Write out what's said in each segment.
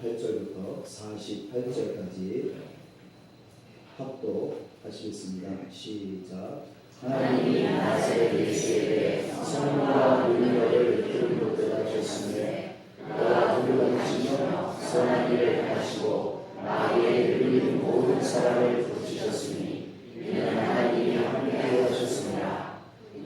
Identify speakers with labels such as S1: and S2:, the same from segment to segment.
S1: 38절부터 48절까지 합독하시겠습니다. 시작.
S2: 하나님이 나사렛 예수에 대해 성령과 능력을 기름으로 주셨으며 그가 두려움지며 선한 일을 행하시고 마귀에 눌린 모든 사람을 고치셨으니 이는 하나님이 함께 하셨습니다.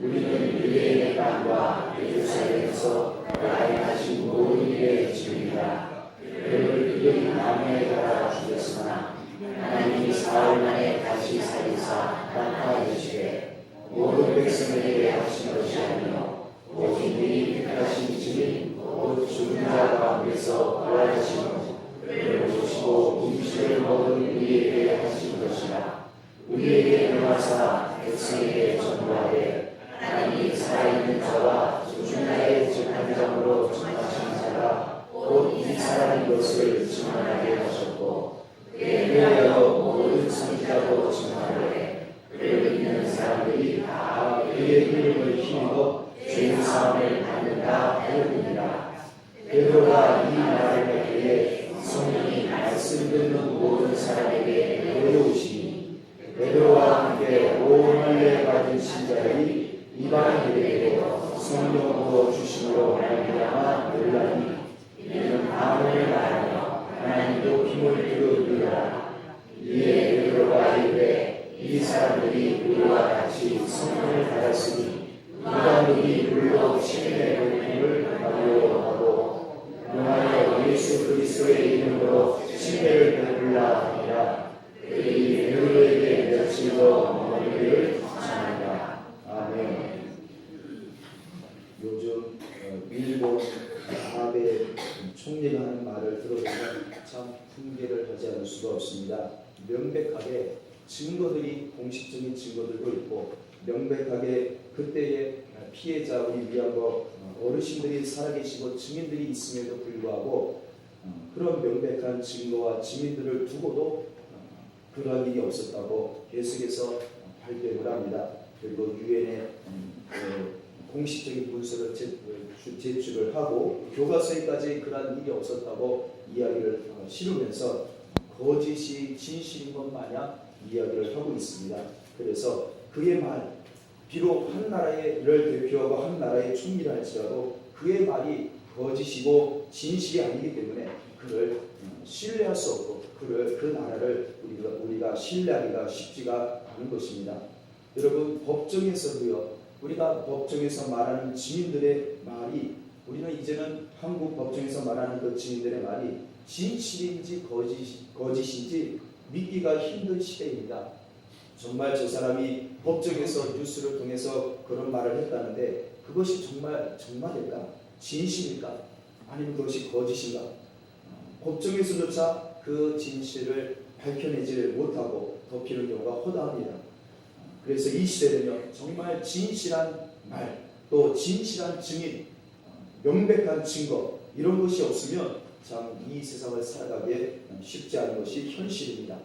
S2: 우리는 유대인의 땅과 예루살렘에서 그가 행하신 모든 일의 증인이라. 그를 그의 나무에 달아 죽였으나 하나님이 사흘 만에 다시 살리사 나타내시되 모든 백성에게 하신 것이 아니요 오직 이 택하신 증인 곧 죽은 자 가운데서 부활하시고 그를 보시고 음식을 먹은 우리에게 하신 것이라. 우리에게 일어나사 백성에게 전부하되 하나님이 살아있는 자와 죽은 자의 재판장으로 정하신 자가 곧 이 사람인 것을 증언하게 하셨고 그에 대하여 모든 선지자도 증언하되 그를 믿는 사람들이 다 그의 이름을 힘입어 죄 사함을 받는다 하였느니라. 베드로가 이 말을 하기에 성령이 말씀 듣는 모든 사람에게 내려오시니 베드로와 함께 오만례 받은 신자들이 이방인들에게도 성령으로 주심으로 말미암아 놀라니 이는 아멘을 말하며 하나님도 힘을 들어주리라. 이에 베드로가 이르되 이 사람들이 우리와 같이 성령을 받았으니 누가 누이 물로 침례 받음을 받으려고 하고 명하여 예수 그리스도의 이름으로 침례를 베풀라 하니라. 그들이 베드로에게 며칠 더 머무르기를 청한다. 아멘.
S1: 요즘 일본 아베 총리가 하는 말을 들어보면 참 훈계를 하지 않을 수가 없습니다. 명백하게 증거들이 공식적인 증거들도 있고 명백하게 그때의 피해자 우리 위안부 어르신들이 살아계시고 증인들이 있음에도 불구하고 그런 명백한 증거와 증인들을 두고도 그런 일이 없었다고 계속해서 발표를 합니다. 그리고 유엔에 공식적인 문서를 제출을 하고 교과서에까지 그런 일이 없었다고 이야기를 실으면서 거짓이 진실인 것 마냥 이야기를 하고 있습니다. 그래서 그의 말, 비록 한 나라를 대표하고 한 나라의 총리라 할지라도 그의 말이 거짓이고 진실이 아니기 때문에 그를 신뢰할 수 없고 그 나라를 우리가 신뢰하기가 쉽지가 않은 것입니다. 여러분, 법정에서도요, 우리가 법정에서 말하는 증인들의 말이 우리는 이제는 한국 법정에서 말하는 그 증인들의 말이 진실인지 거짓인지 믿기가 힘든 시대입니다. 정말 저 사람이 법정에서 뉴스를 통해서 그런 말을 했다는데 그것이 정말일까? 진실일까? 아니면 그것이 거짓인가? 법정에서조차 그 진실을 밝혀내지 못하고 덮이는 경우가 허다합니다. 그래서 이 시대는요, 정말 진실한 말, 또 진실한 증인, 명백한 증거 이런 것이 없으면 참 이 세상을 살아가기에 쉽지 않은 것이 현실입니다.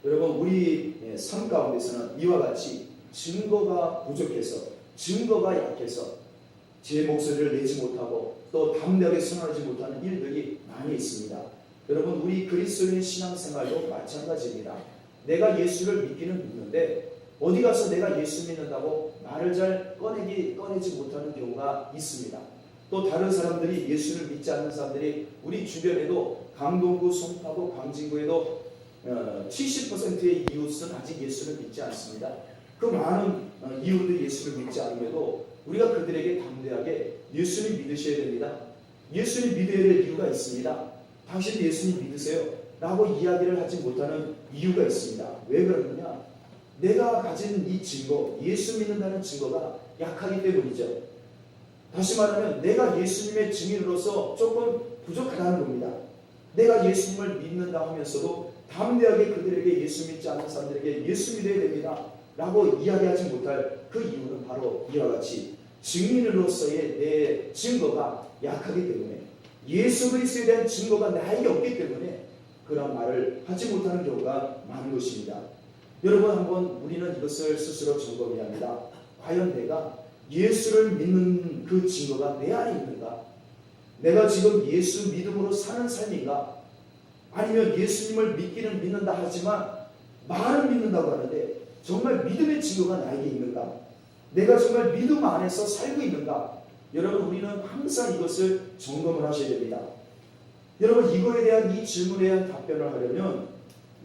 S1: 여러분, 우리 삶 가운데서는 이와 같이 증거가 부족해서, 증거가 약해서 제 목소리를 내지 못하고 또 담대하게 선언하지 못하는 일들이 많이 있습니다. 여러분, 우리 그리스도인 신앙생활도 마찬가지입니다. 내가 예수를 믿기는 믿는데 어디 가서 내가 예수 믿는다고 말을 잘 꺼내지 못하는 경우가 있습니다. 또 다른 사람들이 예수를 믿지 않는 사람들이 우리 주변에도 강동구, 송파구, 광진구에도 70%의 이웃은 아직 예수를 믿지 않습니다. 그 많은 이웃들이 예수를 믿지 않음에도 우리가 그들에게 담대하게 예수님 믿으셔야 됩니다. 예수님 믿어야 될 이유가 있습니다. 당신 예수님 믿으세요? 라고 이야기를 하지 못하는 이유가 있습니다. 왜 그러느냐? 내가 가진 이 증거, 예수 믿는다는 증거가 약하기 때문이죠. 다시 말하면 내가 예수님의 증인으로서 조금 부족하다는 겁니다. 내가 예수님을 믿는다 하면서도 담대하게 그들에게 예수 믿지 않는 사람들에게 예수 믿어야 됩니다 라고 이야기하지 못할 그 이유는 바로 이와 같이 증인으로서의 내 증거가 약하기 때문에, 예수 그리스도에 대한 증거가 나에게 없기 때문에 그런 말을 하지 못하는 경우가 많은 것입니다. 여러분, 한번 우리는 이것을 스스로 점검해야 합니다. 과연 내가 예수를 믿는 그 증거가 내 안에 있는가? 내가 지금 예수 믿음으로 사는 삶인가? 아니면 예수님을 믿기는 믿는다 하지만 말은 믿는다고 하는데 정말 믿음의 증거가 나에게 있는가? 내가 정말 믿음 안에서 살고 있는가? 여러분, 우리는 항상 이것을 점검을 하셔야 됩니다. 여러분, 이거에 대한 이 질문에 대한 답변을 하려면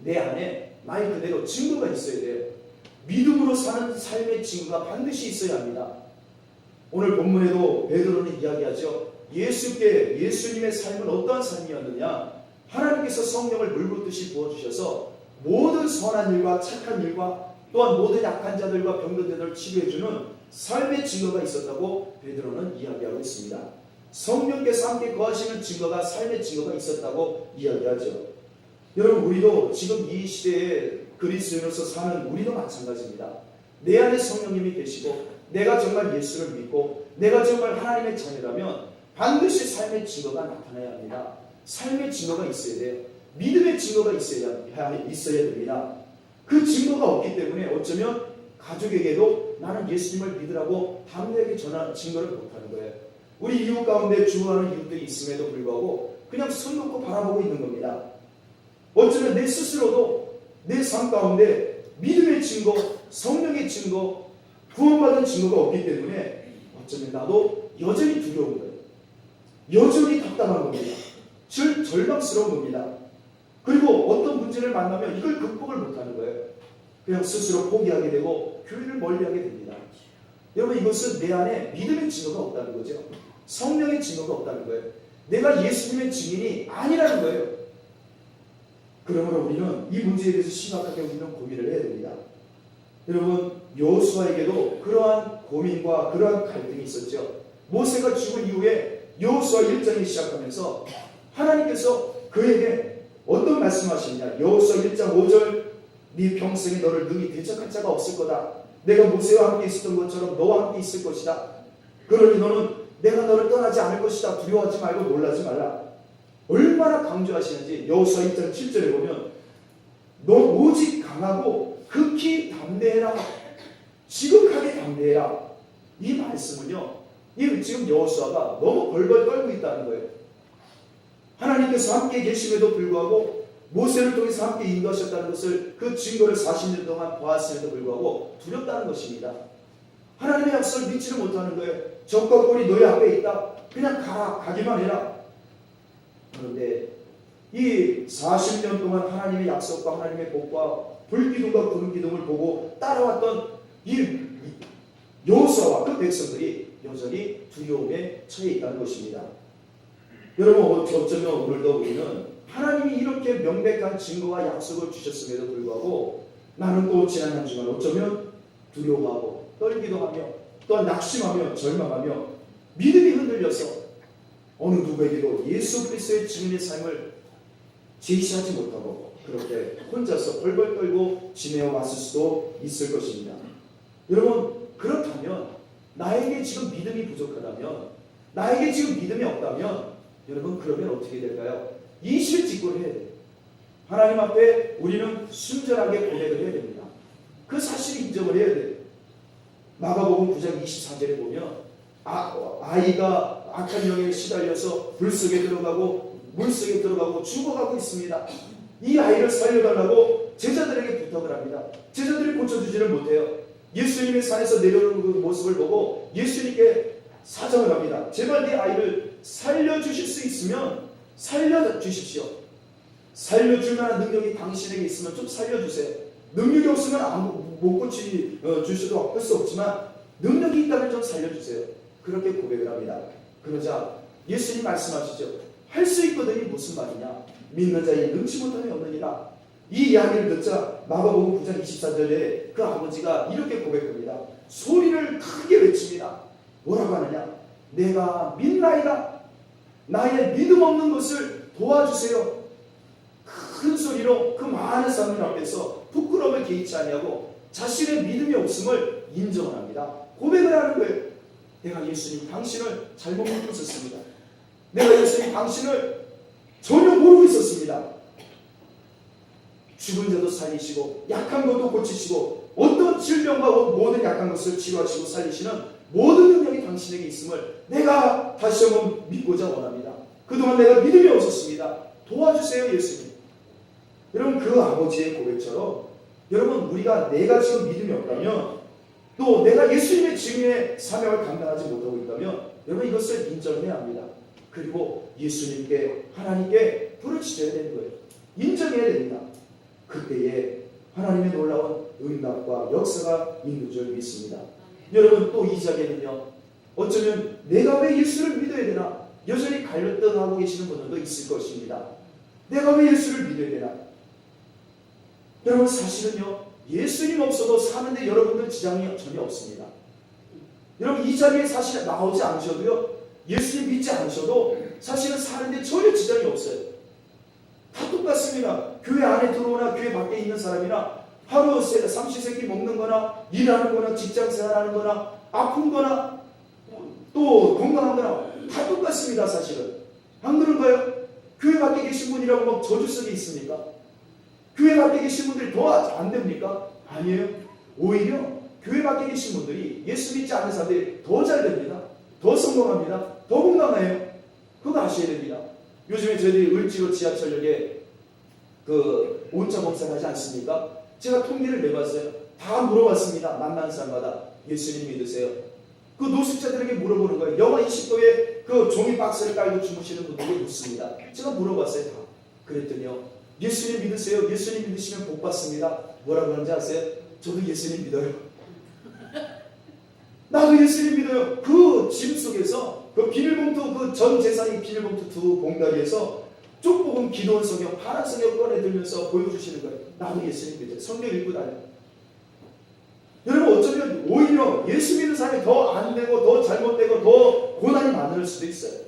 S1: 내 안에 말 그대로 증거가 있어야 돼요. 믿음으로 사는 삶의 증거가 반드시 있어야 합니다. 오늘 본문에도 베드로는 이야기하죠. 예수님의 삶은 어떠한 삶이었느냐? 하나님께서 성령을 물붓듯이 부어주셔서 모든 선한 일과 착한 일과 또한 모든 약한 자들과 병든 자들을 치료해주는 삶의 증거가 있었다고 베드로는 이야기하고 있습니다. 성령께서 함께 거하시는 증거가 삶의 증거가 있었다고 이야기하죠. 여러분, 우리도 지금 이 시대에 그리스도인으로서 사는 우리도 마찬가지입니다. 내 안에 성령님이 계시고 내가 정말 예수를 믿고 내가 정말 하나님의 자녀라면 반드시 삶의 증거가 나타나야 합니다. 삶의 증거가 있어야 돼요. 믿음의 증거가 있어야 됩니다. 그 증거가 없기 때문에 어쩌면 가족에게도 나는 예수님을 믿으라고 담대하게 전하는 증거를 못하는 거예요. 우리 이웃 가운데 죽어가는 이웃들이 있음에도 불구하고 그냥 손 놓고 바라보고 있는 겁니다. 어쩌면 내 스스로도 내 삶 가운데 믿음의 증거, 성령의 증거, 구원받은 증거가 없기 때문에 어쩌면 나도 여전히 두려운 거예요. 여전히 답답한 겁니다. 절망스러운 겁니다. 그리고 어떤 문제를 만나면 이걸 극복을 못하는 거예요. 그냥 스스로 포기하게 되고 교회를 멀리하게 됩니다. 여러분, 이것은 내 안에 믿음의 증거가 없다는 거죠. 성령의 증거가 없다는 거예요. 내가 예수님의 증인이 아니라는 거예요. 그러므로 우리는 이 문제에 대해서 심각하게 우리는 고민을 해야 됩니다. 여러분, 여호수아에게도 그러한 고민과 그러한 갈등이 있었죠. 모세가 죽은 이후에 여호수아 1장이 시작하면서 하나님께서 그에게 어떤 말씀하시느냐? 여호수아 1장 5절, 네 평생에 너를 능히 대적할 자가 없을 거다. 내가 모세와 함께 있었던 것처럼 너와 함께 있을 것이다. 그러니 너는 내가 너를 떠나지 않을 것이다. 두려워하지 말고 놀라지 말라. 얼마나 강조하시는지 여호수아 1장 7절에 보면 너 오직 강하고 극히 담대해라. 지극하게 담대해라. 이 말씀은요, 지금 여호수아가 너무 벌벌 떨고 있다는 거예요. 하나님께서 함께 계심에도 불구하고 모세를 통해서 함께 인도하셨다는 것을 그 증거를 40년 동안 보았음에도 불구하고 두렵다는 것입니다. 하나님의 약속을 믿지를 못하는 거예요. 적과 꼴이 너희 앞에 있다. 그냥 가기만 해라. 그런데 이 40년 동안 하나님의 약속과 하나님의 복과 불기둥과 구름기둥을 보고 따라왔던 이 여호수아와 그 백성들이 여전히 두려움에 처해 있다는 것입니다. 여러분, 어쩌면 오늘도 우리는 하나님이 이렇게 명백한 증거와 약속을 주셨음에도 불구하고 나는 또 지난 한 주간 어쩌면 두려워하고 떨기도 하며 또한 낙심하며 절망하며 믿음이 흔들려서 어느 누구에게도 예수 그리스도의 증인의 삶을 제시하지 못하고 그렇게 혼자서 벌벌 떨고 지내어 왔을 수도 있을 것입니다. 여러분, 그렇다면 나에게 지금 믿음이 부족하다면, 나에게 지금 믿음이 없다면 여러분, 그러면 어떻게 될까요? 이실직고를 해야 돼요. 하나님 앞에 우리는 순전하게 고백을 해야 됩니다. 그 사실을 인정을 해야 돼요. 마가복음 9장 24절에 보면 아이가 악한 영에 시달려서 불속에 들어가고 물속에 들어가고 죽어가고 있습니다. 이 아이를 살려달라고 제자들에게 부탁을 합니다. 제자들이 고쳐주지를 못해요. 예수님의 산에서 내려오는 그 모습을 보고 예수님께 사정을 합니다. 제발 이 아이를 살려주실 수 있으면 살려주십시오. 살려줄 만한 능력이 당신에게 있으면 좀 살려주세요. 능력이 없으면 못 고쳐주셔도 할 수 없지만 능력이 있다면 좀 살려주세요. 그렇게 고백을 합니다. 그러자 예수님 말씀하시죠. 할 수 있거든이 무슨 말이냐? 믿는 자에 능치 못함이 없느니라. 이 이야기를 듣자 마가복음 9장 24절에 그 아버지가 이렇게 고백합니다. 소리를 크게 외칩니다. 뭐라고 하느냐? 내가 믿나이다. 나의 믿음 없는 것을 도와주세요. 큰 소리로 그 많은 사람들 앞에서 부끄러움을 개의치 아니하고 자신의 믿음이 없음을 인정을 합니다. 고백을 하는 거예요. 내가 예수님 당신을 잘못 믿고 있었습니다. 내가 예수님 당신을 전혀 모르고 있었습니다. 죽은 자도 살리시고 약한 것도 고치시고 어떤 질병과 모든 약한 것을 치료하시고 살리시는 모든 능력이 당신에게 있음을 내가 다시 한번 믿고자 원합니다. 그동안 내가 믿음이 없었습니다. 도와주세요 예수님. 여러분 그 아버지의 고백처럼 여러분 우리가 내가 지금 믿음이 없다면 또 내가 예수님의 증인의 사명을 감당하지 못하고 있다면 여러분 이것을 인정해야 합니다. 그리고 예수님께 하나님께 부르짖어야 되는 거예요. 인정해야 됩니다. 그때에 하나님의 놀라운 응답과 역사가 있는 줄 믿습니다. 여러분 또 이 자리에는요 어쩌면 내가 왜 예수를 믿어야 되나 여전히 갈등하고 계시는 분들도 있을 것입니다. 내가 왜 예수를 믿어야 되나? 여러분 사실은요 예수님 없어도 사는데 여러분들 지장이 전혀 없습니다. 여러분 이 자리에 사실 나오지 않으셔도요 예수님 믿지 않으셔도 사실은 사는데 전혀 지장이 없어요. 다 똑같습니다. 교회 안에 들어오나 교회 밖에 있는 사람이나 하루 삼시세끼 먹는 거나 일하는 거나 직장생활하는 거나 아픈 거나 또 건강한 거나 다 똑같습니다. 사실은 안 그런가요? 교회 밖에 계신 분이라고 막 저주 속에 있습니까? 교회 밖에 계신 분들이 더 안 됩니까? 아니에요. 오히려 교회 밖에 계신 분들이 예수 믿지 않는 사람들이 더 잘 됩니다. 더 성공합니다. 더 건강해요. 그거 아셔야 됩니다. 요즘에 저희들이 을지로 지하철역에 그 온차 봉사를 하지 않습니까? 제가 통계를 내봤어요. 다 물어봤습니다. 만나는 사람마다 예수님 믿으세요? 그 노숙자들에게 물어보는 거예요. 영하 20도에 그 종이 박스를 깔고 주무시는 분들에게 묻습니다. 제가 물어봤어요. 다. 그랬더니요. 예수님 믿으세요? 예수님 믿으시면 복 받습니다. 뭐라고 하는지 아세요? 저도 예수님 믿어요. 나도 예수님 믿어요. 그 짐 속에서 그 비닐봉투 그 전 재산이 비닐봉투 두 봉다리에서 쪽복음 기도원 성경 파란 성경 꺼내들면서 보여주시는 거예요. 나도 예수님 믿어요. 성경 읽고 다녀요. 여러분 어쩌면 오히려 예수 믿는 사람이 더 안 되고 더 잘못되고 더 고난이 많을 수도 있어요.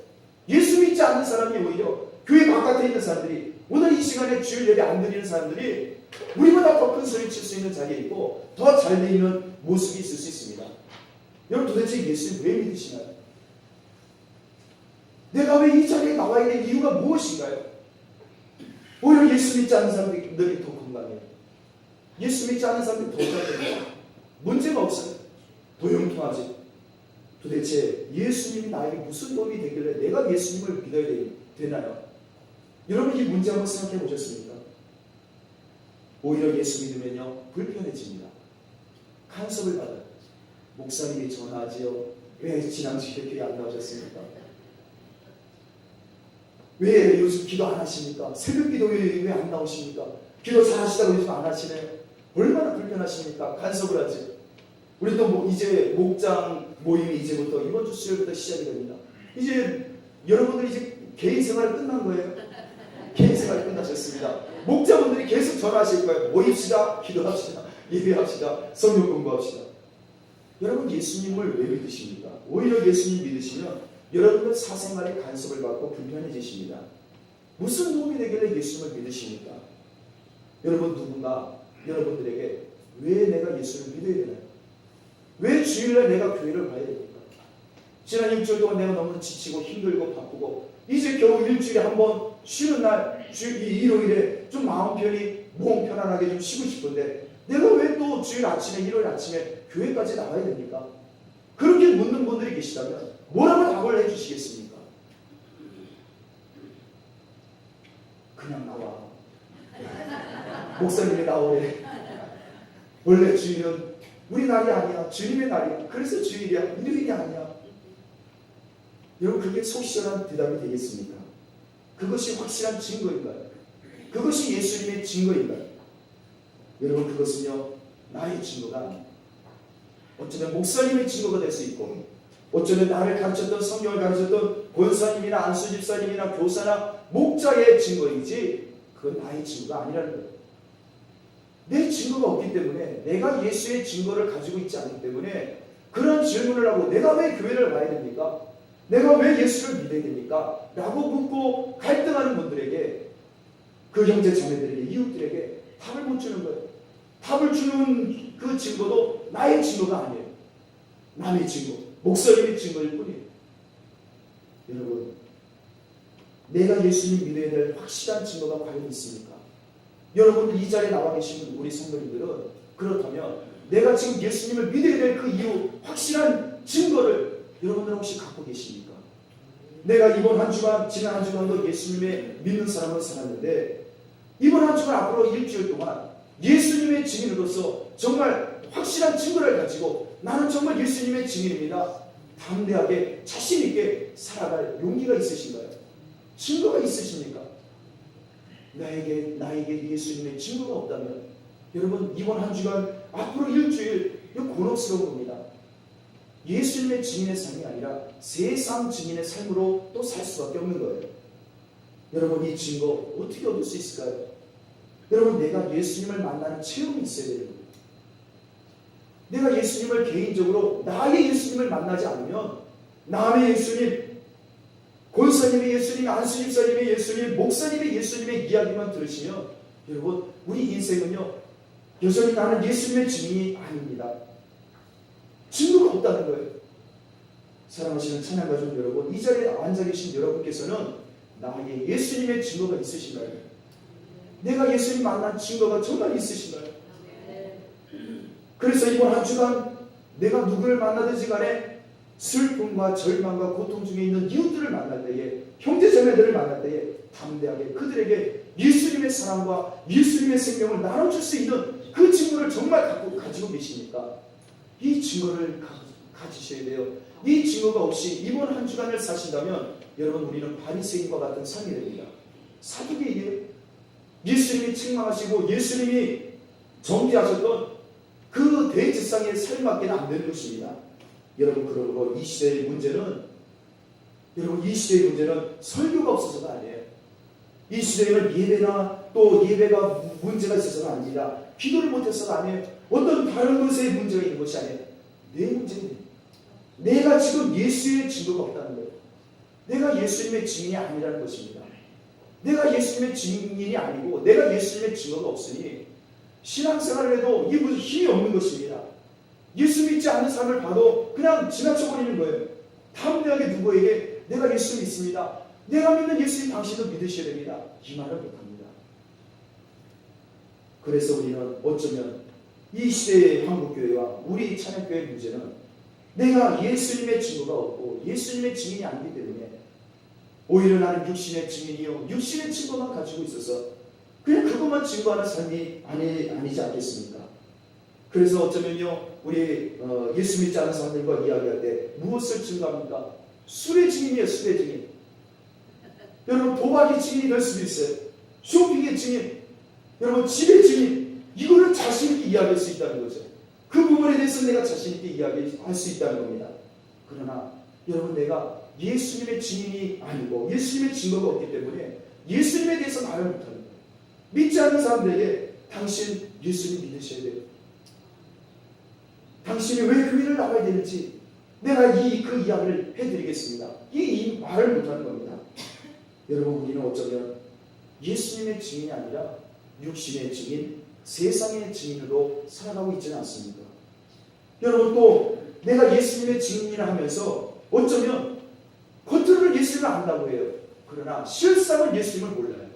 S1: 예수 믿지 않는 사람이 오히려 교회 바깥에 있는 사람들이 오늘 이 시간에 주일 예배 안 드리는 사람들이 우리보다 더 큰 소리 칠 수 있는 자리에 있고 더 잘 돼 있는 모습이 있을 수 있습니다. 여러분 도대체 예수님 왜 믿으시나요? 내가 왜 이 자리에 나와 있는 이유가 무엇인가요? 오히려 예수 믿지 않는 사람들이 더 건강해요. 예수 믿지 않는 사람들이 더 잘 됩니다. 문제가 없어요. 더 영통하지. 도대체 예수님이 나에게 무슨 도움이 되길래 내가 예수님을 믿어야 되나요? 여러분 이 문제 한번 생각해 보셨습니까? 오히려 예수 믿으면요 불편해집니다. 간섭을 받아요. 목사님이 전화하지요. 왜 지난주에 교회 안 나오셨습니까? 왜 요즘 기도 안 하십니까? 새벽 기도 왜 안 나오십니까? 기도 잘하시다고 요즘 안 하시네요. 얼마나 불편하십니까? 간섭을 하지. 우리 또 이제 목장 모임이 이제부터 이번 주 수요일부터 시작이 됩니다. 이제 여러분들이 이제 개인 생활이 끝난 거예요. 개인 생활이 끝나셨습니다. 목자분들이 계속 전화하실 거예요. 모입시다, 기도합시다, 예배합시다, 성경 공부합시다. 여러분 예수님을 왜 믿으십니까? 오히려 예수님 믿으시면 여러분들 사생활에 간섭을 받고 불편해지십니다. 무슨 도움이 되길래 예수님을 믿으십니까? 여러분 누군가 여러분들에게 왜 내가 예수를 믿어야 되나요? 왜 주일날 내가 교회를 가야 됩니까? 지난 일주일 동안 내가 너무 지치고 힘들고 바쁘고 이제 겨우 일주일에 한 번 쉬는 날 일요일에 좀 마음 편히 몸 편안하게 좀 쉬고 싶은데 내가 왜 또 주일 아침에 일요일 아침에 교회까지 나가야 됩니까? 그렇게 묻는 분들이 계시다면 뭐라고 답을 해주시겠습니까? 그냥 나와. 목사님이 나오래. 원래 주일은 우리 날이 아니야. 주님의 날이야. 그래서 주일이야. 일요일이 아니야. 여러분 그게 속 시원한 대답이 되겠습니까? 그것이 확실한 증거인가요? 그것이 예수님의 증거인가요? 여러분 그것은요 나의 증거가 아니에요. 어쩌면 목사님의 증거가 될 수 있고 어쩌면 나를 가르쳤던 성경을 가르쳤던 권사님이나 안수집사님이나 교사나 목자의 증거이지 그건 나의 증거가 아니라는 거예요. 내 증거가 없기 때문에 내가 예수의 증거를 가지고 있지 않기 때문에 그런 질문을 하고 내가 왜 교회를 가야 됩니까? 내가 왜 예수를 믿어야 됩니까? 라고 묻고 갈등하는 분들에게 그 형제 자매들에게 이웃들에게 답을 못 주는 거예요. 답을 주는 그 증거도 나의 증거가 아니에요. 남의 증거, 목사님의 증거일 뿐이에요. 여러분 내가 예수님 믿어야 될 확실한 증거가 과연 있습니까? 여러분들 이 자리에 나와 계신 우리 성도님들은 그렇다면 내가 지금 예수님을 믿어야 될 그 이유 확실한 증거를 여러분들 혹시 갖고 계십니까? 내가 이번 한 주간 지난 한 주간도 예수님의 믿는 사람으로 살았는데 이번 한 주간 앞으로 일주일 동안 예수님의 증인으로서 정말 확실한 증거를 가지고 나는 정말 예수님의 증인입니다. 담대하게 자신 있게 살아갈 용기가 있으신가요? 증거가 있으십니까? 나에게 예수님의 증거가 없다면 여러분 이번 한 주간 앞으로 일주일 이거 곤혹스러운 겁니다. 예수님의 증인의 삶이 아니라 세상 증인의 삶으로 또 살 수밖에 없는 거예요. 여러분 이 증거 어떻게 얻을 수 있을까요? 여러분 내가 예수님을 만나는 체험이 있어야 돼요. 내가 예수님을 개인적으로 나의 예수님을 만나지 않으면 남의 예수님, 권사님의 예수님, 안수집사님의 예수님, 목사님의 예수님의 이야기만 들으시면 여러분 우리 인생은요 여전히 나는 예수님의 증인이 아닙니다. 증거가 없다는 거예요. 사랑하시는 찬양가족 여러분, 이 자리에 앉아 계신 여러분께서는 나에게 예수님의 증거가 있으신가요? 내가 예수님 만난 증거가 정말 있으신가요? 그래서 이번 한 주간 내가 누구를 만나든지 간에 슬픔과 절망과 고통 중에 있는 이웃들을 만날 때에, 형제자매들을 만날 때에 담대하게 그들에게 예수님의 사랑과 예수님의 생명을 나눠줄 수 있는 그 증거를 정말 가지고 계십니까? 이 증거를 가지셔야 돼요. 이 증거가 없이 이번 한 주간을 사신다면 여러분 우리는 바리새인과 같은 삶이 됩니다. 사두개이에요. 예수님이 책망하시고 예수님이 정죄하셨던 그 대제사장의 삶밖에는 안 되는 것입니다. 여러분 그러므로 이 시대의 문제는 설교가 없어서가 아니에요. 이 시대에는 예배나 또 예배가 문제가 있어서가 아닙니다. 기도를 못해서가 아니에요. 어떤 다른 것에 문제가 있는 것이 아니에요. 내 문제입니다. 내가 지금 예수의 증거가 없다는 거예요. 내가 예수님의 증인이 아니라는 것입니다. 내가 예수님의 증인이 아니고 내가 예수님의 증거가 없으니 신앙생활을 해도 이게 무슨 힘이 없는 것입니다. 예수 믿지 않는 사람을 봐도 그냥 지나쳐버리는 거예요. 담대하게 누구에게 내가 예수 믿습니다. 내가 믿는 예수님 당신도 믿으셔야 됩니다. 이 말을 못합니다. 그래서 우리는 어쩌면 이 시대의 한국교회와 우리 찬양교회의 문제는 내가 예수님의 증거가 없고 예수님의 증인이 아니기 때문에 오히려 나는 육신의 증인이요 육신의 증거만 가지고 있어서 그냥 그것만 증거하는 삶이 아니지 않겠습니까? 그래서 어쩌면요 우리 예수 믿지 않는 사람들과 이야기할 때 무엇을 증거합니까? 술의 증인이에요. 술의 증인. 여러분 도박의 증인이 될 수도 있어요. 쇼핑의 증인, 여러분 집의 증인. 이거를 자신 있게 이야기할 수 있다는 거죠. 그 부분에 대해서 내가 자신 있게 이야기할 수 있다는 겁니다. 그러나 여러분 내가 예수님의 증인이 아니고 예수님의 증거가 없기 때문에 예수님에 대해서 말을 못하는 거예요. 믿지 않는 사람들에게 당신 예수님 믿으셔야 돼요. 당신이 왜 교회를 나가야 되는지 내가 그 이야기를 해드리겠습니다. 이 말을 못하는 겁니다. 여러분 우리는 어쩌면 예수님의 증인이 아니라 육신의 증인, 세상의 증인으로 살아가고 있지는 않습니까? 여러분 또 내가 예수님의 증인이라 하면서 어쩌면 겉으로는 예수님을 안다고 해요. 그러나 실상은 예수님을 몰라요.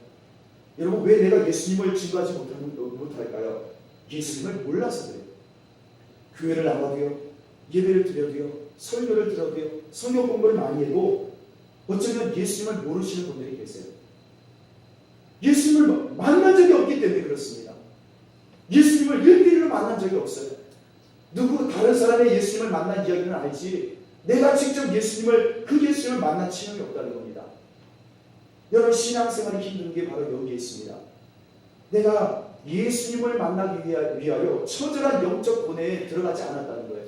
S1: 여러분 왜 내가 예수님을 증거하지 못할까요? 예수님을 몰라서 그래요. 교회를 나가도요, 예배를 드려도요, 설교를 들어도요, 성경 공부를 많이 해도 어쩌면 예수님을 모르시는 분들이 계세요. 예수님을 만난 적이 없기 때문에 그렇습니다. 예수님을 일대일로 만난 적이 없어요. 다른 사람의 예수님을 만난 이야기는 알지 내가 직접 그 예수님을 만난 체험이 없다는 겁니다. 여러분 신앙생활이 힘든 게 바로 여기에 있습니다. 내가 예수님을 만나기 위하여 처절한 영적 고뇌에 들어가지 않았다는 거예요.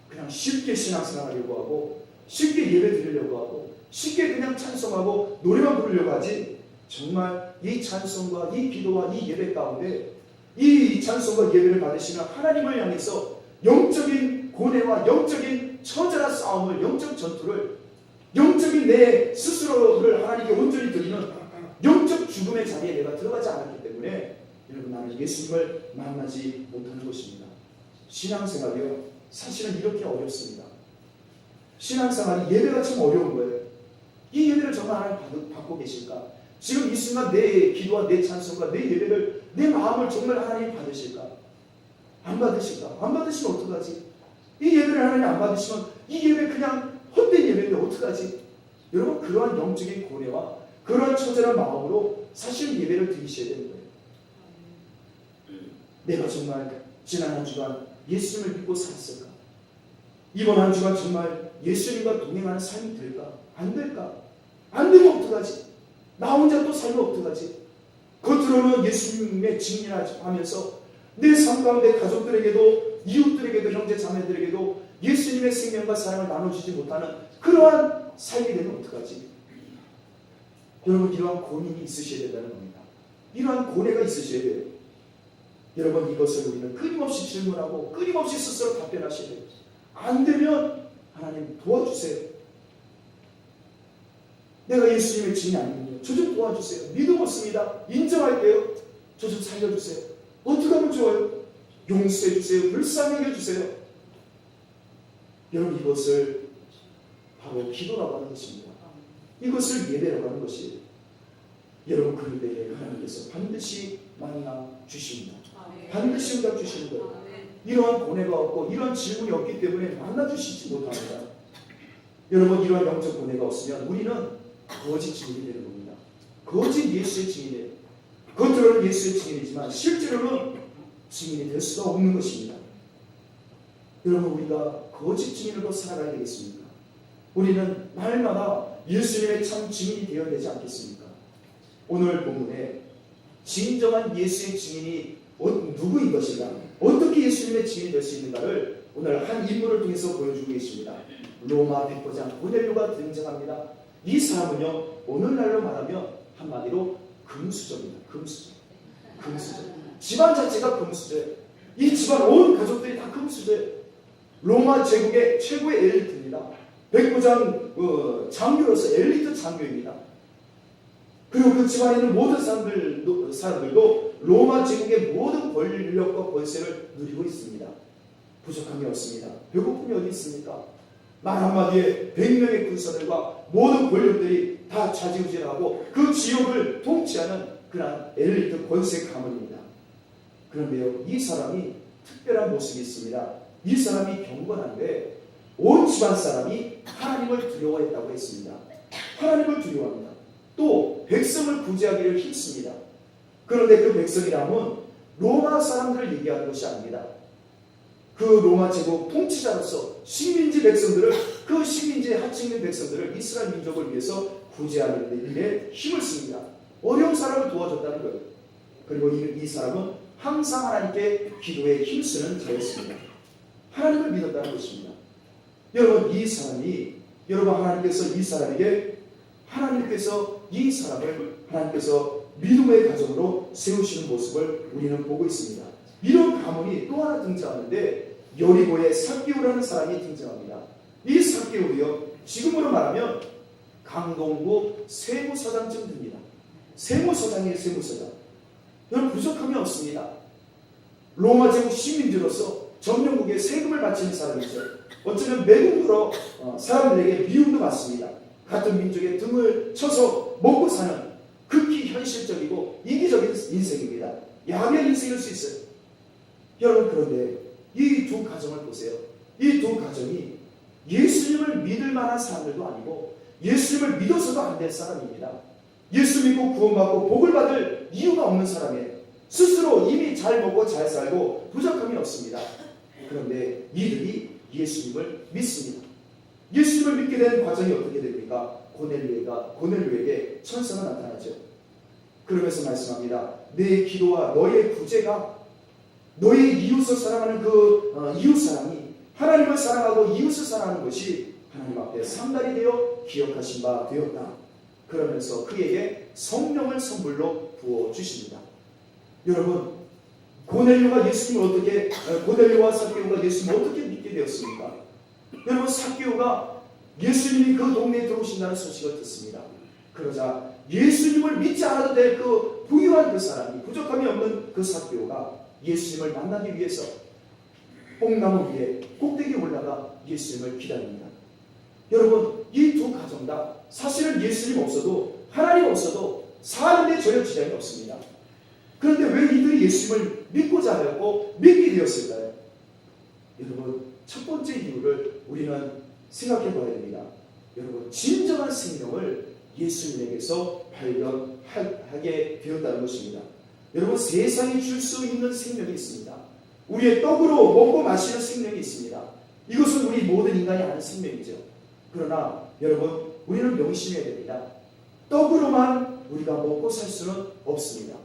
S1: 그냥 쉽게 신앙생활하려고 하고 쉽게 예배 드리려고 하고 쉽게 그냥 찬송하고 노래만 부르려고 하지 정말 이 찬송과 이 기도와 이 예배 가운데 이 찬송과 예배를 받으시면 하나님을 향해서 영적인 고뇌와 영적인 처절한 싸움을, 영적 전투를, 영적인 내 스스로를 하나님께 온전히 드리는 영적 죽음의 자리에 내가 들어가지 않았기 때문에 여러분 나는 예수님을 만나지 못하는 것입니다. 신앙생활이요 사실은 이렇게 어렵습니다. 신앙생활이 예배가 참 어려운 거예요. 이 예배를 정말 하나님 받고 계실까? 지금 이 순간 내 기도와 내 찬송과 내 예배를 내 마음을 정말 하나님 받으실까? 안 받으실까? 안 받으시면 어떡하지? 이 예배를 하나님 안 받으시면 이 예배 그냥 헛된 예배인데 어떡하지? 여러분 그러한 영적인 고뇌와 그러한 처절한 마음으로 사실 예배를 드리셔야 되는 거예요. 내가 정말 지난 한 주간 예수님을 믿고 살았을까? 이번 한 주간 정말 예수님과 동행하는 삶이 될까? 안 될까? 안 되면 어떡하지? 나 혼자 또 살면 어떡하지? 겉으로는 예수님의 증인하면서 내 삶 가운데 가족들에게도 이웃들에게도 형제 자매들에게도 예수님의 생명과 사랑을 나눠주지 못하는 그러한 삶이 되면 어떡하지? 여러분, 이러한 고민이 있으셔야 된다는 겁니다. 이러한 고뇌가 있으셔야 돼요. 여러분, 이것을 우리는 끊임없이 질문하고 끊임없이 스스로 답변하셔야 돼요. 안 되면 하나님 도와주세요. 내가 예수님의 증인이 아니군요. 저 좀 도와주세요. 믿음 없습니다. 인정할게요. 저 좀 살려주세요. 어떻게 하면 좋아요? 용서해 주세요. 불쌍히 여겨주세요. 여러분, 이것을 바로 기도라고 하는 것입니다. 이것을 예배라고 하는 것이에요. 여러분, 그럴 때에 하나님께서 반드시 만나 주십니다. 반드시 응답 주시는 거예요. 이러한 고뇌가 없고 이러한 질문이 없기 때문에 만나주시지 못합니다. 여러분, 이러한 영적 고뇌가 없으면 우리는 거짓 증인이 되는 겁니다. 거짓 예수의 증인이에요. 겉으로는 예수의 증인이지만 실제로는 증인이 될 수가 없는 것입니다. 여러분, 우리가 거짓 증인으로 살아가야 되겠습니까? 우리는 날마다 예수님의 참 증인이 되어야 되지 않겠습니까? 오늘 본문에 진정한 예수의 증인이 누구인 것인가, 어떻게 예수님의 증인이 될 수 있는가를 오늘 한 인물을 통해서 보여주고 계십니다. 로마 백부장 고넬료가 등장합니다. 이 사람은요, 오늘날로 말하면 한마디로 금수저입니다. 금수저. 집안 자체가 금수저예요. 이 집안 온 가족들이 다 금수저예요. 로마 제국의 최고의 엘리트입니다. 백부장 장교로서 엘리트 장교입니다. 그리고 그 집안에 있는 모든 사람들도 로마 제국의 모든 권력과 권세를 누리고 있습니다. 부족함이 없습니다. 배고픔이 어디 있습니까? 말 한마디에 100명의 군사들과 모든 권력들이 다 좌지우지하고 그 지역을 통치하는 그런 엘리트 권세 가문입니다. 그런데요, 이 사람이 특별한 모습이 있습니다. 이 사람이 경건한데 온 집안 사람이 하나님을 두려워했다고 했습니다. 하나님을 두려워합니다. 또 백성을 구제하기를 힘씁니다. 그런데 그 백성이라면 로마 사람들을 얘기하는 것이 아닙니다. 그 로마 제국 통치자로서 식민지 백성들을, 그 식민지에 합치는 백성들을 이스라엘 민족을 위해서 구제하는 일에 힘을 씁니다. 어려운 사람을 도와줬다는 거예요. 그리고 이 사람은 항상 하나님께 기도에 힘쓰는 자였습니다. 하나님을 믿었다는 것입니다. 여러분, 이 사람이, 여러분, 하나님께서 이 사람에게, 하나님께서 이 사람을 하나님께서 믿음의 가정으로 세우시는 모습을 우리는 보고 있습니다. 이런 가문이 또 하나 등장하는데 여리고의 삭개오라는 사람이 등장합니다. 이 삭개오이요, 지금으로 말하면 강동구 세무서장쯤 됩니다. 세무서장이에요. 세무서장. 여러분, 부족함이 없습니다. 로마 제국 식민지로서 점령국에 세금을 바치는 사람이죠. 어쩌면 매국으로 사람들에게 미움도 받습니다. 같은 민족의 등을 쳐서 먹고 사는 극히 현실적이고 이기적인 인생입니다. 야비한 인생일 수 있어요. 여러분, 그런데 이 두 가정을 보세요. 이 두 가정이 예수님을 믿을 만한 사람들도 아니고 예수님을 믿어서도 안 될 사람입니다. 예수 믿고 구원받고 복을 받을 이유가 없는 사람이에요. 스스로 이미 잘 먹고 잘 살고 부족함이 없습니다. 그런데 이들이 예수님을 믿습니다. 예수님을 믿게 된 과정이 어떻게 됩니까? 고넬료에게 천사가 나타나죠. 그러면서 말씀합니다. 내 기도와 너의 구제가 너의 이웃을 사랑하는 그 이웃사랑이 하나님을 사랑하고 이웃을 사랑하는 것이 하나님 앞에 상달이 되어 기억하신 바 되었다. 그러면서 그에게 성령을 선물로 부어주십니다. 여러분, 고넬료와 삭개오가 예수님을 어떻게 믿게 되었습니까? 여러분, 삭개오가 예수님이 그 동네에 들어오신다는 소식을 듣습니다. 그러자 예수님을 믿지 않아도 될 그 부유한 그 사람이, 부족함이 없는 그 삭개오가 예수님을 만나기 위해서 뽕나무 위에 꼭대기에 올라가 예수님을 기다립니다. 여러분, 이 두 가정 다 사실은 예수님 없어도, 하나님 없어도 사는데 전혀 지장이 없습니다. 그런데 왜 이들이 예수님을 믿고자 하였고 믿게 되었을까요? 여러분, 첫 번째 이유를 우리는 생각해 봐야 됩니다. 여러분, 진정한 생명을 예수님에게서 발견하게 되었다는 것입니다. 여러분, 세상이 줄 수 있는 생명이 있습니다. 우리의 떡으로 먹고 마시는 생명이 있습니다. 이것은 우리 모든 인간이 아는 생명이죠. 그러나 여러분, 우리는 명심해야 됩니다. 떡으로만 우리가 먹고 살 수는 없습니다.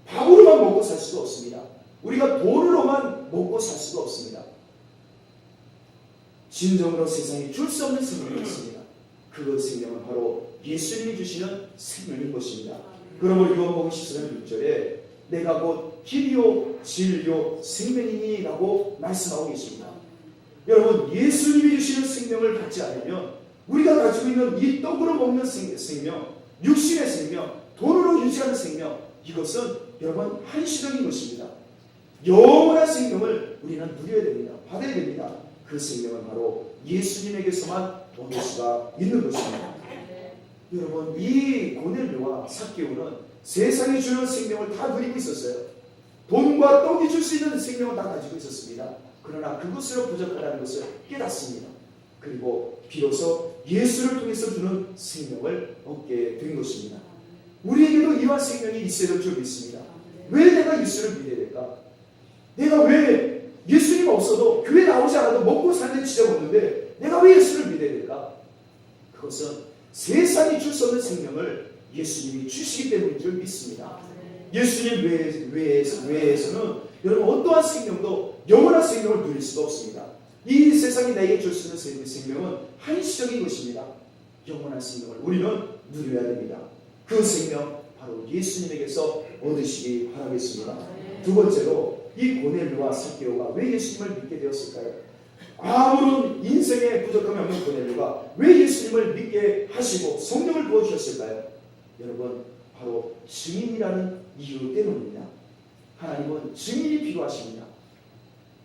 S1: 밥으로만 먹고 살 수도 없습니다. 우리가 돈으로만 먹고 살 수도 없습니다. 진정으로 세상이 줄 수 없는 생명이 있습니다. 그 생명은 바로 예수님이 주시는 생명인 것입니다. 그러므로 요한복음 14장 6절에 내가 곧 길이요 진리요 생명이니 라고 말씀하고 계십니다. 여러분, 예수님이 주시는 생명을 받지 않으면 우리가 가지고 있는 이 떡으로 먹는 생명, 육신의 생명, 돈으로 유지하는 생명, 이것은 여러분 한시적인 것입니다. 영원한 생명을 우리는 누려야 됩니다. 받아야 됩니다. 그 생명은 바로 예수님에게서만 얻을 수가 있는 것입니다. 여러분, 이 고넬료와 삭개오는 세상이 주는 생명을 다 누리고 있었어요. 돈과 떡이 줄 수 있는 생명을 다 가지고 있었습니다. 그러나 그것으로 부족하다는 것을 깨닫습니다. 그리고 비로소 예수를 통해서 주는 생명을 얻게 된 것입니다. 우리에게도 이러한 생명이 있어야 될 줄 믿습니다. 왜 내가 예수를 믿어야 될까? 내가 왜 예수님 없어도 교회 나오지 않아도 먹고 사는 지장 없는데 내가 왜 예수를 믿어야 될까? 그것은 세상이 줄 수 없는 생명을 예수님이 주시기 때문인 줄 믿습니다. 예수님 외에서는 여러분 어떠한 생명도 영원한 생명을 누릴 수가 없습니다. 이 세상이 나에게 줄 수 있는 생명은 한시적인 것입니다. 영원한 생명을 우리는 누려야 됩니다. 그 생명 바로 예수님에게서 얻으시기 바라겠습니다. 두 번째로 이 고넬료와 삭개오가 왜 예수님을 믿게 되었을까요? 아무런 인생에 부족함이 없는 고넬료가 왜 예수님을 믿게 하시고 성령을 부어주셨을까요? 여러분, 바로 증인이라는 이유 때문입니다. 하나님은 증인이 필요하십니다.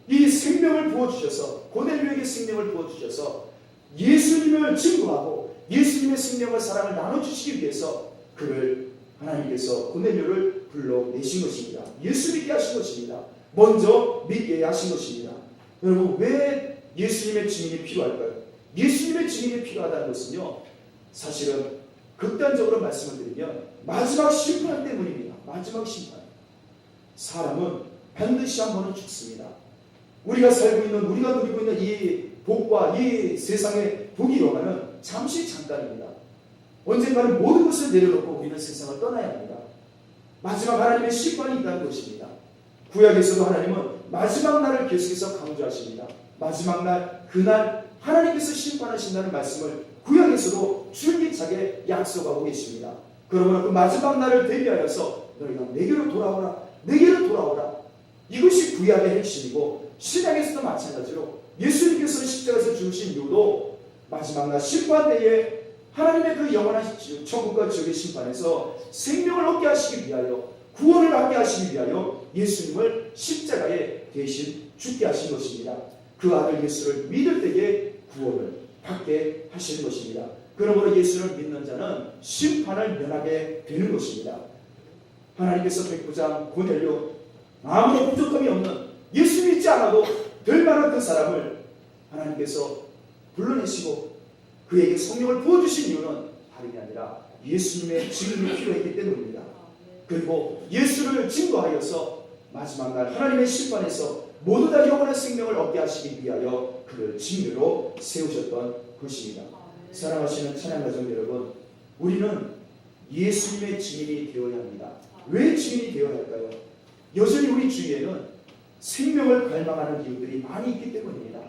S1: 이 생명을 부어주셔서, 고넬료에게 생명을 부어주셔서 예수님을 증거하고 예수님의 생명과 사랑을 나눠주시기 위해서 그를 하나님께서 고넬료를 불러내신 것입니다. 예수 믿게 하신 것입니다. 먼저 믿게 하신 것입니다. 여러분, 왜 예수님의 증인이 필요할까요? 예수님의 증인이 필요하다는 것은요, 사실은 극단적으로 말씀을 드리면 마지막 심판 때문입니다. 마지막 심판. 사람은 반드시 한 번은 죽습니다. 우리가 살고 있는, 우리가 누리고 있는 이 복과 이 세상의 복이 영화는 잠시 잠깐입니다. 언젠가는 모든 것을 내려놓고 우리는 세상을 떠나야 합니다. 마지막 하나님의 심판이 있다는 것입니다. 구약에서도 하나님은 마지막 날을 계속해서 강조하십니다. 마지막 날, 그날 하나님께서 심판하신다는 말씀을 구약에서도 줄기차게 약속하고 계십니다. 그러므로 그 마지막 날을 대비하여서 너희가 내게로 돌아오라, 내게로 돌아오라. 이것이 구약의 핵심이고 신약에서도 마찬가지로 예수님께서 십자가에서 죽으신 이유도 마지막 날 심판 때에 하나님의 그 영원한 천국과 지옥의 심판에서 생명을 얻게 하시기 위하여, 구원을 받게 하시기 위하여 예수님을 십자가에 대신 죽게 하신 것입니다. 그 아들 예수를 믿을 때에 구원을 받게 하시는 것입니다. 그러므로 예수를 믿는 자는 심판을 면하게 되는 것입니다. 하나님께서 백부장 고넬료, 아무런 부족함이 없는, 예수 믿지 않아도 될 만한 그 사람을 하나님께서 불러내시고 그에게 성령을 부어주신 이유는 다름이 아니라 예수님의 증인이 필요했기 때문입니다. 그리고 예수를 증거하여서 마지막 날 하나님의 심판에서 모두 다 영원한 생명을 얻게 하시기 위하여 그를 증인으로 세우셨던 것입니다. 사랑하시는 찬양가족 여러분, 우리는 예수님의 증인이 되어야 합니다. 왜 증인이 되어야 할까요? 여전히 우리 주위에는 생명을 갈망하는 이유들이 많이 있기 때문입니다.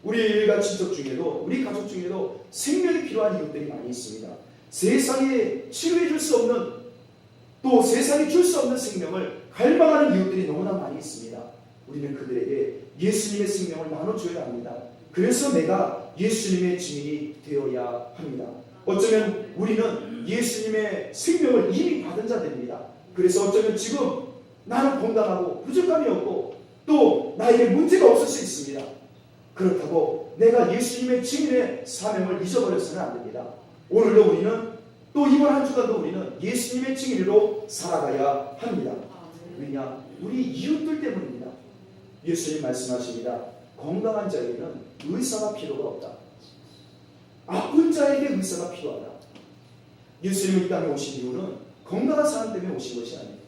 S1: 우리 일가 친척 중에도, 우리 가족 중에도 생명이 필요한 이유들이 많이 있습니다. 세상에 치료해 줄 수 없는, 또 세상이 줄 수 없는 생명을 갈망하는 이유들이 너무나 많이 있습니다. 우리는 그들에게 예수님의 생명을 나눠줘야 합니다. 그래서 내가 예수님의 증인이 되어야 합니다. 어쩌면 우리는 예수님의 생명을 이미 받은 자들입니다. 그래서 어쩌면 지금 나는 건강하고 부족함이 없고 또 나에게 문제가 없을 수 있습니다. 그렇다고 내가 예수님의 증인의 사명을 잊어버려서는 안 됩니다. 오늘도 우리는, 또 이번 한 주간도 우리는 예수님의 증인으로 살아가야 합니다. 왜냐? 우리 이웃들 때문입니다. 예수님 말씀하십니다. 건강한 자에게는 의사가 필요가 없다. 아픈 자에게 의사가 필요하다. 예수님이 이 땅에 오신 이유는 건강한 사람 때문에 오신 것이 아니에요.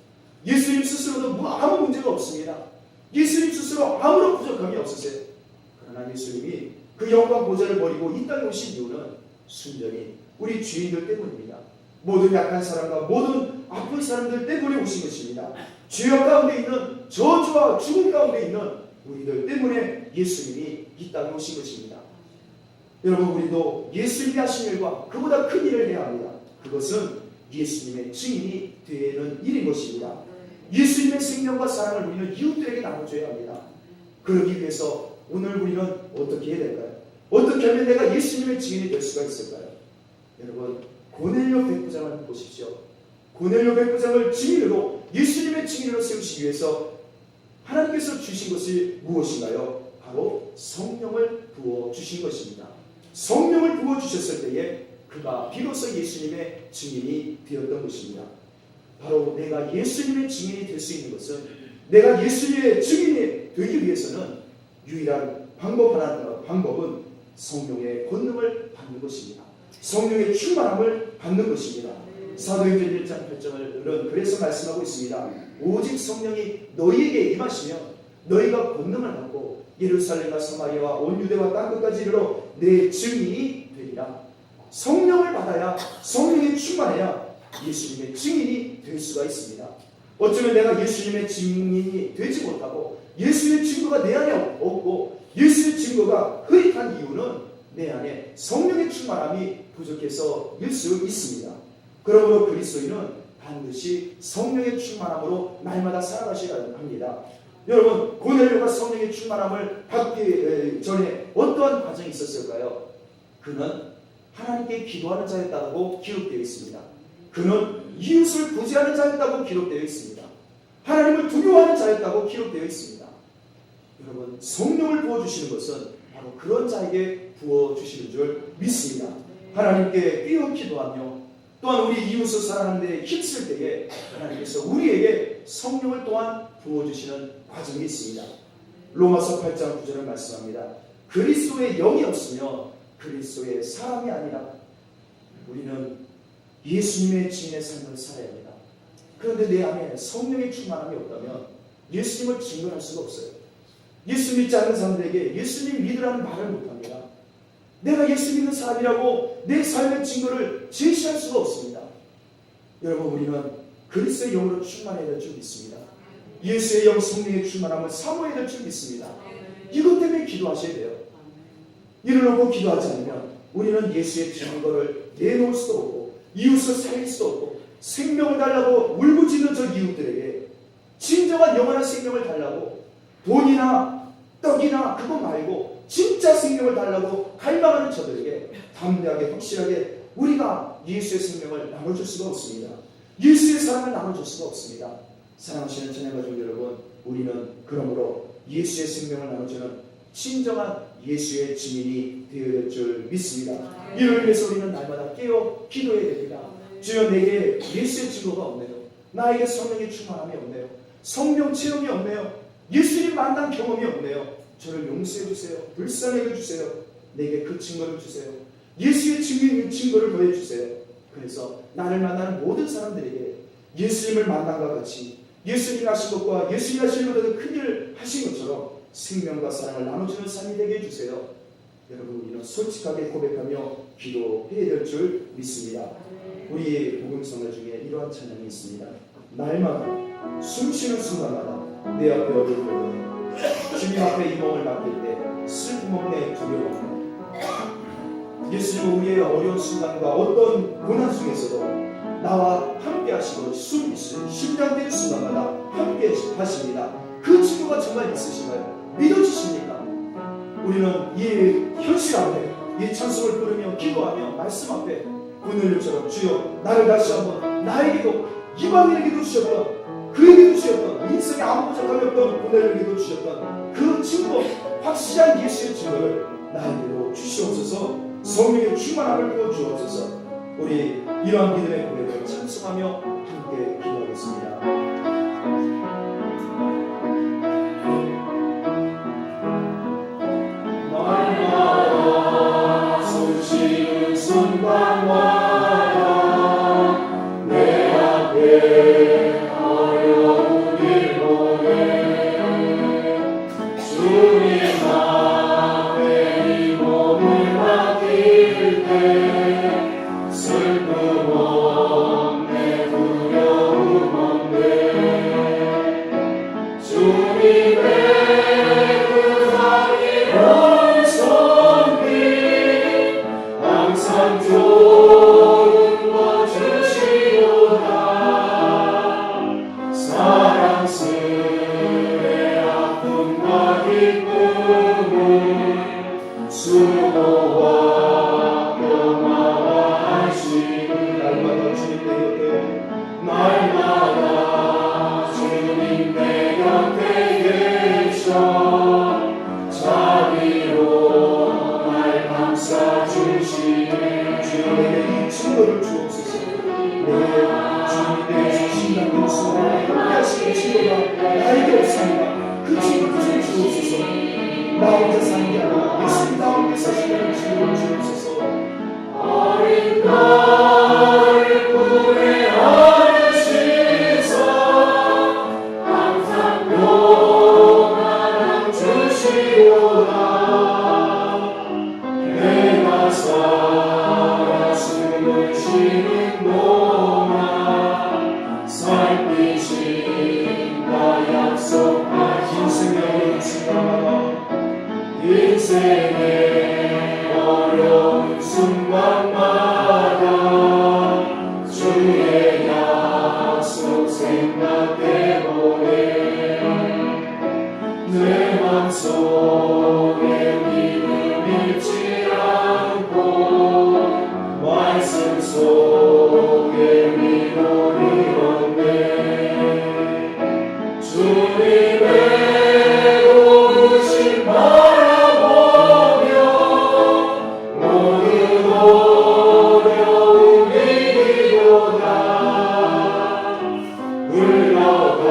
S1: 예수님 스스로도 아무 문제가 없습니다. 예수님 스스로 아무런 부족함이 없으세요. 그러나 예수님이 그 영광 보좌를 버리고 이 땅에 오신 이유는 순전히 우리 죄인들 때문입니다. 모든 약한 사람과 모든 아픈 사람들 때문에 오신 것입니다. 죄악 가운데 있는 저주와 죽음 가운데 있는 우리들 때문에 예수님이 이 땅에 오신 것입니다. 여러분, 우리도 예수님이 하신 일과 그보다 큰 일을 해야 합니다. 그것은 예수님의 증인이 되는 일인 것입니다. 예수님의 생명과 사랑을 우리는 이웃들에게 나눠줘야 합니다. 그러기 위해서 오늘 우리는 어떻게 해야 될까요? 어떻게 하면 내가 예수님의 증인이 될 수가 있을까요? 여러분, 고넬료 백부장을 보십시오. 고넬료 백부장을 증인으로, 예수님의 증인으로 세우시기 위해서 하나님께서 주신 것이 무엇인가요? 바로 성령을 부어주신 것입니다. 성령을 부어주셨을 때에 그가 비로소 예수님의 증인이 되었던 것입니다. 바로 내가 예수님의 증인이 될 수 있는 것은, 내가 예수님의 증인이 되기 위해서는 유일한 방법은 성령의 권능을 받는 것입니다. 성령의 충만함을 받는 것입니다. 사도행전 1장 8절은 그래서 말씀하고 있습니다. 오직 성령이 너희에게 임하시면 너희가 권능을 받고 예루살렘과 사마리아와 온 유대와 땅끝까지 이르러 내 증인이 되리라. 성령을 받아야, 성령이 충만해야 예수님의 증인이 될 수가 있습니다. 어쩌면 내가 예수님의 증인이 되지 못하고 예수의 증거가 내 안에 없고 예수의 증거가 흐릿한 이유는 내 안에 성령의 충만함이 부족해서일 수 있습니다. 그러므로 그리스도인은 반드시 성령의 충만함으로 날마다 살아가셔야 합니다. 여러분, 고넬료가 성령의 충만함을 받기 전에 어떠한 과정이 있었을까요? 그는 하나님께 기도하는 자였다고 기록되어 있습니다. 그는 이웃을 구제하는 자였다고 기록되어 있습니다. 하나님을 두려워하는 자였다고 기록되어 있습니다. 여러분, 성령을 부어주시는 것은 바로 그런 자에게 부어주시는 줄 믿습니다. 하나님께 뛰어 기도하며 또한 우리 이웃을 사랑하는 데 힘쓸 때에 하나님께서 우리에게 성령을 또한 부어주시는 과정이 있습니다. 로마서 8장 9절을 말씀합니다. 그리스도의 영이 없으며 그리스도의 사람이 아니라. 우리는 예수님의 증인의 삶을 살아야 합니다. 그런데 내 안에 성령의 충만함이 없다면 예수님을 증거할 수가 없어요. 예수 믿지 않는 사람들에게 예수님 믿으라는 말을 못합니다. 내가 예수 믿는 사람이라고 내 삶의 증거를 제시할 수가 없습니다. 여러분, 우리는 그리스도의 영으로 충만해야 될 줄 믿습니다. 예수의 영, 성령의 충만함을 사모해야 될 줄 믿습니다. 이것 때문에 기도하셔야 돼요. 이를 놓고 기도하지 않으면 우리는 예수의 증거를 내놓을 수도 없고 이웃을 살릴 수도 없고 생명을 달라고 울부짖는 저 이웃들에게 진정한 영원한 생명을 달라고 돈이나 떡이나 그거 말고 진짜 생명을 달라고 갈망하는 저들에게 담대하게 확실하게 우리가 예수의 생명을 나눠줄 수가 없습니다. 예수의 사랑을 나눠줄 수가 없습니다. 사랑하시는 찬양가족 여러분, 우리는 그러므로 예수의 생명을 나눠주는 진정한 예수의 증인이 되어야 될 줄 믿습니다. 이를 위해서 우리는 날마다 깨어 기도해야 됩니다. 주여, 내게 예수의 증거가 없네요. 나에게 성령의 충만함이 없네요. 성령 체험이 없네요. 예수님 만난 경험이 없네요. 저를 용서해 주세요. 불쌍히 해주세요. 내게 그 증거를 주세요. 예수의 증거를 더해 주세요. 그래서 나를 만나는 모든 사람들에게 예수님을 만난 것 같이 예수님 하신 것과 예수님 하신 것보다 큰 일을 하신 것처럼 생명과 사랑을 나눠주는 삶이 되게 해주세요. 여러분, 우리는 솔직하게 고백하며 기도해야 될 줄 믿습니다. 우리의 복음성가 중에 이러한 찬양이 있습니다. 날마다 숨쉬는 순간마다 내 앞에 어둠을 보내 주님 앞에 이 몸을 맡길 때 슬픔 없네, 두려움 없네. 예수님은 우리의 어려운 순간과 어떤 고난 중에서도 나와 함께 하시고 심장 뛰는 순간마다 함께 하십니다. 그 친구가 정말 있으신가요? 믿어주십니까? 우리는 이 현실 앞에 이 찬송을 부르며 기도하며 말씀 앞에 고넬료처럼 주여, 나를 다시 한번 나에게도 이방인에게도 주셨던, 그에게도 주셨던, 인생에 아무 부족함이 없던 고넬료에게도 주셨던 그 증거, 확실한 예수의 증거를 나에게도 주시옵소서. 성령의 충만함을 부어 주옵소서. 우리 이러한 믿음의 고백을 찬송하며 함께 기도하겠습니다. 날마다 숨쉬는 순간마다
S2: 좋은 것 주시도다. 사랑스레 아픔과 기쁨을 수고와 평화와 하시는
S1: 날마다 주님 내 곁에
S2: 날마다 주님 내 곁에 계셔 자비로 날 감싸주시네.
S1: 주님 내게 이 증거를 주옵소서. 내게 주님이 내게 주신다는 것을 하시는 증거가 나에게 없습니다. 그 증거를 좀 주옵소서. 나 혼자 사는 게 아니라 예수님 나와 사시는 증거를 주옵소서.
S2: 어린 나를 품에 안으시소 항상 평안함 주시오라. 내가 살아 숨을 쉬는 동안 살피신다 약속하신 인생의 어려운 순간마다 주의 약속 생각해보네. 내 맘속에 믿음 잃지 않고 말씀 속에 위로를 얻네. 주님의 오르신 바라보며 모든 어려움 이기도다.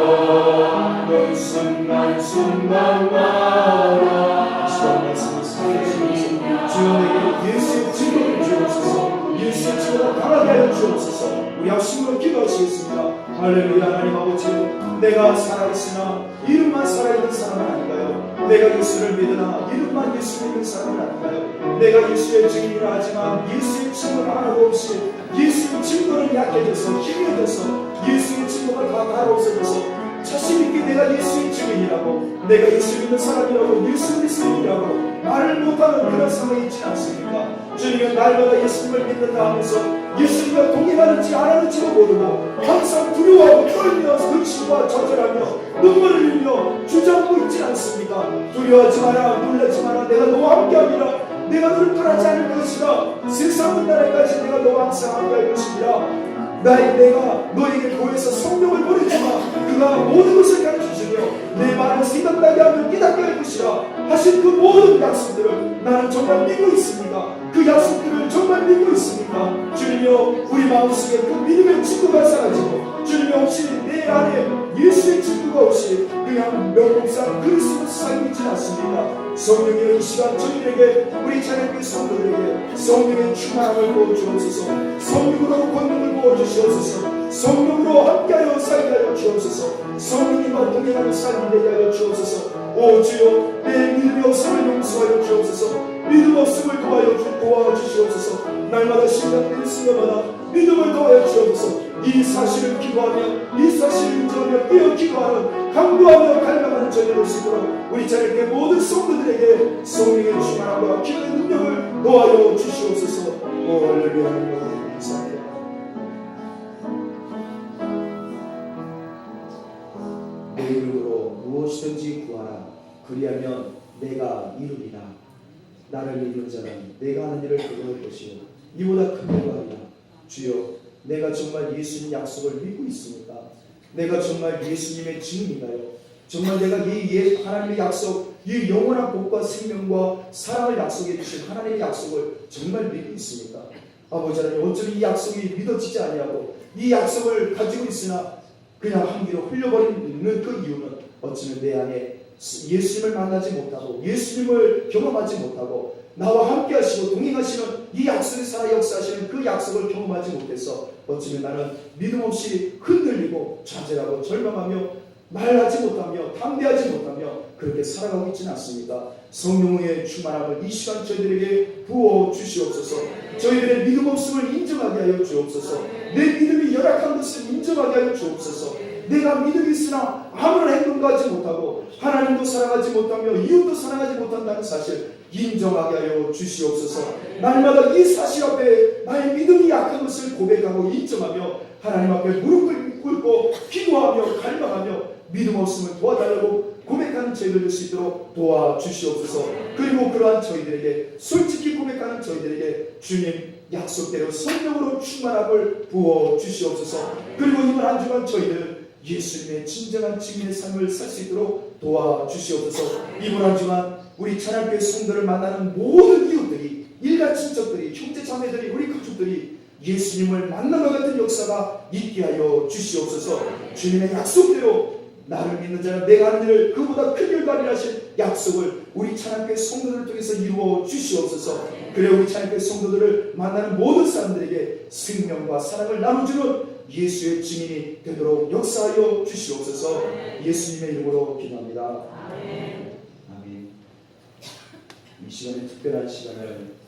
S2: 흘러가는 순간순간마다
S1: 주여 내게 예수의 증거를 주옵소서. 예수의 증거가 강하게 하여 주옵소서. 우리 합심으로 기도하시겠습니다. 할렐루야. 하나님 아버지, 내가 살아있으나 이름만 살아있는 사람은 아닌가요? 내가 예수를 믿으나 이름만 예수 믿는 사람은 아닌가요? 내가 예수의 증인이라 하지만 예수의 증거가 하나도 없이 예수의 증거는 약해져서 희미해져서 예수의 증거가 다 없어져서 자신있게 내가 예수의 증인이라고, 내가 예수 믿는 사람이라고, 예수 믿음이라고 말을 못하는 그런 상황이 있지 않습니까? 주님은 날마다 예수님을 믿는다 하면서 예수님과 동행하는지 안 하는지도 모르고 항상 두려워하고 떨며 근심과 좌절하며 눈물을 흘리며 주저앉고 있지 않습니까? 두려워하지 마라, 놀라지 마라, 내가 너와 함께함이라. 내가 너를 떠나지 않을 것이라. 세상 끝날까지 내가 너와 항상 함께할 것이라. 내가 너에게 보여서 성령을 보내주마. 그가 모든 것을 가르쳐주며 내 말을 생각나게 하며 깨닫게 할 것이라 하신 그 모든 약속들을 나는 정말 믿고 있습니다. 그 약속들을 정말 믿고 있습니다. 주님이여, 우리 마음속에 그 믿음의 친구가 사라지고 주님이 없이 내 안에 예수의 친구가 없이 그냥 명목상 그리스도 살고 있지 않습니다. 성령이여, 이 시간 저희들에게, 우리 자녀교회 성도들에게 성령의 충만함을 부어주옵소서. 성령으로 권능을 부어주시옵소서. 성령으로 함께하여 살게 하여 주옵소서. 성령님과 동행하는 삶이 되게 하여 주옵소서. 오 주여, 내 믿음이 없음을 용서하여 주옵소서. 믿음 없음을 도와주시옵소서. 날마다 시간된 순간마다 믿음을 더하여 주옵소서. 이 사실을 기도하며, 이 사실을 인정하며 깨어 기도하는, 강구하며 갈망하는 저희를 수 있도록 우리 자녀께 모든 성도들에게 성령의 충만함과 기도의 능력을 더하여 주시옵소서. 오 할렐루야. 감사합니다. 내 이름으로 무엇이든지 구하라. 그리하면 내가 이루리라. 나를 믿는 자는 내가 하는 일을 그거할 것이요 이보다 큰 일을 하리라. 주여, 내가 정말 예수님 약속을 믿고 있습니까? 내가 정말 예수님의 증인인가요? 정말 내가 이 하나님의 약속, 이 영원한 복과 생명과 사랑을 약속해 주신 하나님의 약속을 정말 믿고 있습니까? 아버지 하나님, 어쩌면 이 약속이 믿어지지 아니하고 이 약속을 가지고 있으나 그냥 한 귀로 흘려버리는 그 이유는 어쩌면 내 안에 예수님을 만나지 못하고 예수님을 경험하지 못하고 나와 함께 하시고 동행하시는 이 약속의 살아 역사하시는 그 약속을 경험하지 못해서 어쩌면 나는 믿음 없이 흔들리고 좌절하고 절망하며 말하지 못하며 담대하지 못하며 그렇게 살아가고 있지는 않습니다. 성령의 충만함을 이 시간 저희들에게 부어 주시옵소서. 저희들의 믿음 없음을 인정하게 하여 주옵소서. 내 믿음이 열악한 것을 인정하게 하여 주옵소서. 내가 믿음이 있으나 아무런 행동도 하지 못하고 하나님도 사랑하지 못하며 이웃도 사랑하지 못한다는 사실 인정하게 하여 주시옵소서. 날마다 이 사실 앞에 고백하고 인정하며 하나님 앞에 무릎을 꿇고 기도하며 갈망하며 믿음 없음을 도와달라고 고백하는 저희들 될 수 있도록 도와주시옵소서. 그리고 그러한 저희들에게 솔직히 고백하는 저희들에게 주님 약속대로 성령으로 충만함을 부어주시옵소서. 그리고 이번 한 주간 저희들 예수님의 진정한 증인의 삶을 살 수 있도록 도와주시옵소서. 이번 한 주간 우리 찬양교회 성도를 만나는 모든 이웃들이, 일가 친척들이, 형제 자매들이, 우리 가족들이 예수님을 만남과 같은 역사가 있게 하여 주시옵소서. 주님의 약속대로 나를 믿는 자는 내가 하는 일을 그보다 큰 일도 아니라 하신 약속을 우리 찬양교회 성도들을 통해서 이루어 주시옵소서. 그래 우리 찬양교회 성도들을 만나는 모든 사람들에게 생명과 사랑을 나눠주는 예수의 증인이 되도록 역사하여 주시옵소서. 예수님의 이름으로 기도합니다. 아멘. 이 시간에 특별한 시간을